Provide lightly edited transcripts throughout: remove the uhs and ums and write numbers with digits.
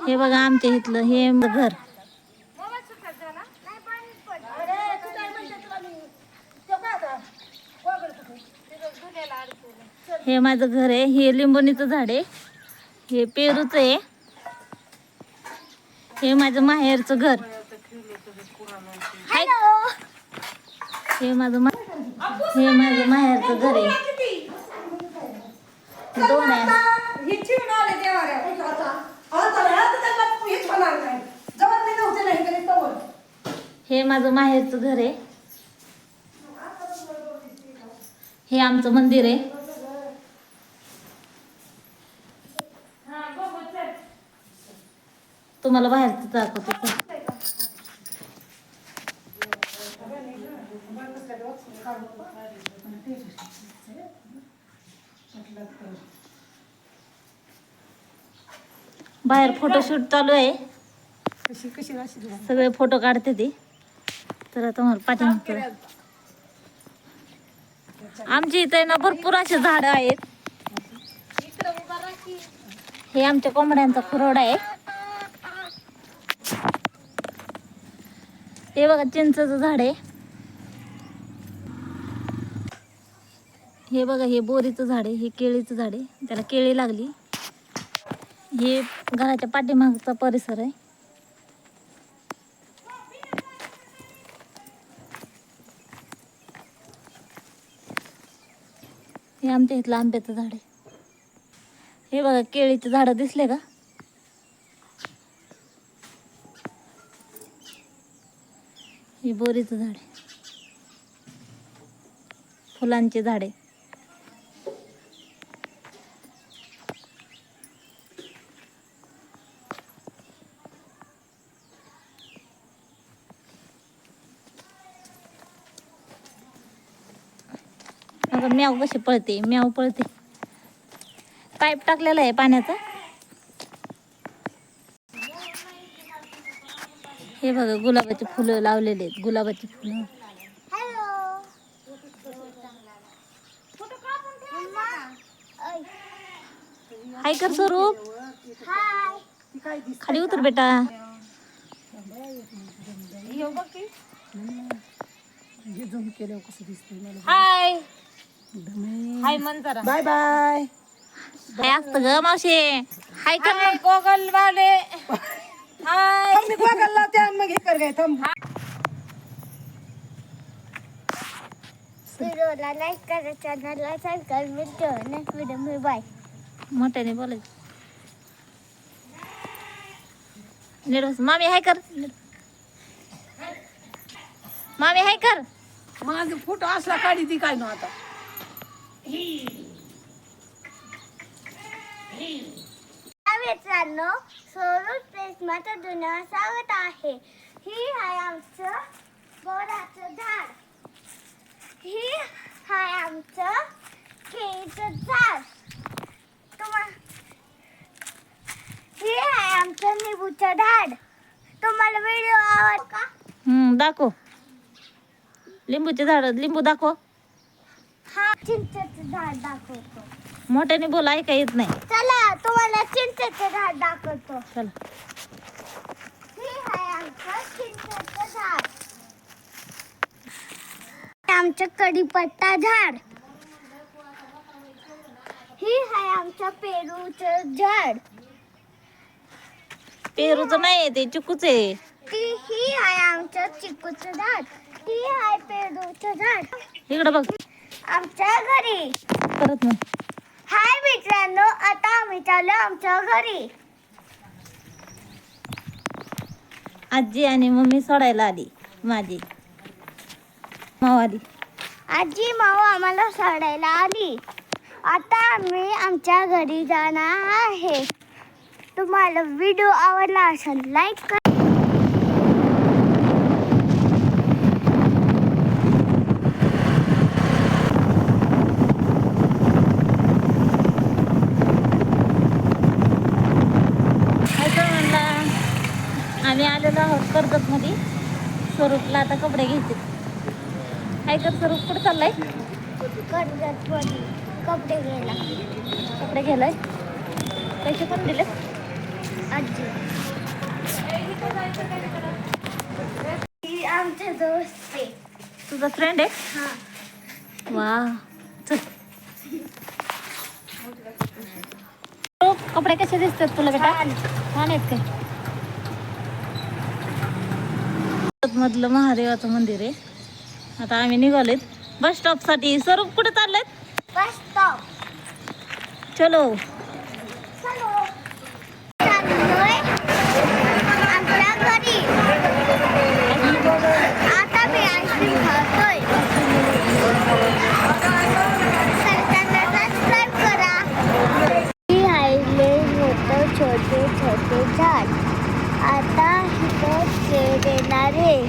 हे बघा आमच्या इथलं हे घर. हे माझं घर आहे. हे लिंबोणीचं झाड आहे. हे पेरूचं आहे. हे माझं माहेरचं घर. हे माझं माहेरचं घर आहे. दोन आहे. हे माझं माहेरचं घर आहे. हे आमचं मंदिर आहे. तुम्हाला बाहेरचं दाखवतो. बाहेर फोटोशूट चालू आहे. सगळे फोटो काढते ती. तर तुम्हाला पाठीमागचं आमच्या इथे ना भरपूर असे झाड आहेत. हे आमच्या कोंबड्यांचा खुराडा आहे. हे बघा चिंचेचं झाड आहे. हे बघा हे बोरीचं झाड आहे. हे केळीचं झाड आहे. त्याला केळी लागली. हे घराच्या पाठीमागचा परिसर आहे. हे आमच्या इथलं आंब्याचं झाड आहे. हे बघा केळीचे झाड दिसले का? हे बोरीचं झाड आहे. फुलांचे झाडे. म्याव कशी पळते. म्याव पळते. पाईप टाकलेला आहे पाण्याचा. हे बघा गुलाबाची फुलं लावलेले आहेत. गुलाबाची फुलं. हाय कर स्वरूप. खाली उतर बेटा. हाय हाय म्हण जरा. Bye bye. काय असतं ग मावशी. हाय कर. गोगल वाले. हाय मी गोगल लावते आणि मग हे कर गए थांब. व्हिडिओला लाईक करा, चॅनलला सबस्क्राइब मिळतो. नेक्स्ट व्हिडिओ में बाय. मोठ्याने बोलायचं. नीट मामी हाय कर. मामी हाय कर. माझा फोटो असला काढी ती काय ना आता. मित्रांनो, स्वरूप प्रेसमध्ये जुन्या स्वागत आहे. ही आहे आमचं बोराचं झाड. ही आहे आमचं केळीचं झाड. ही आहे आमचं लिंबूचं झाड. तुम्हाला व्हिडिओ आवडतो का? दाखव. लिंबूचे झाड. लिंबू दाखव. हा चिंचेचं झाड दाखवतो. मोठ्याने बोल. ऐका येत नाही. चला तुम्हाला चिंचेचं झाड दाखवतो. चला. ही आहे आमचं चिंचेचं झाड. आमचं कढीपत्ता झाड. ही आहे आमचं पेरूचं झाड. पेरूचं नाही ते चिकूच आहे. ही आहे आमचं चिकूचं झाड. ही आहे पेरूचं झाड. इकडे बघ. आमच्या घरी. परत मग. हाय मित्रांनो, आता आम्ही चाललो आमच्या घरी. आजी आणि मम्मी सोडायला आली. माझी माव आली. आजी माऊ आम्हाला सोडायला आली. आता आम्ही आमच्या घरी जाणार आहे. तुम्हाला व्हिडिओ आवडला असेल लाईक करा. आम्ही आलेलो आहोत कर्जतमध्ये. स्वरूपला आता कपडे घ्यायचे. काय कर स्वरूप कुठं चाललाय? कर्जतमध्ये कपडे घ्यायला. कपडे घ्यायलाय. पैसे कोण दिले? आजी ही आमचे दोस्त आहे. तुझा फ्रेंड आहे? हा वा चल. कपडे कसे दिसतात तुला बेटा? छान आहेत काय? मधलं महादेवाचं मंदिर आहे. आता आम्ही निघालोय बस स्टॉप साठी. स्वरूप कुठे चाललेत? Bus stop. चलो. चाललोय आमच्या घरी. आता मी आईस्क्रीम खातोय. सरकारला सबस्क्राईब करा. ही आईले मोठं छोटे छोटे झाड. आता इथं शेड येणार आहे.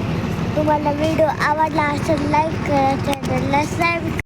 तुम्हाला व्हिडिओ आवडला असेल लाईक करा, चॅनलला सबस्क्राईब करा.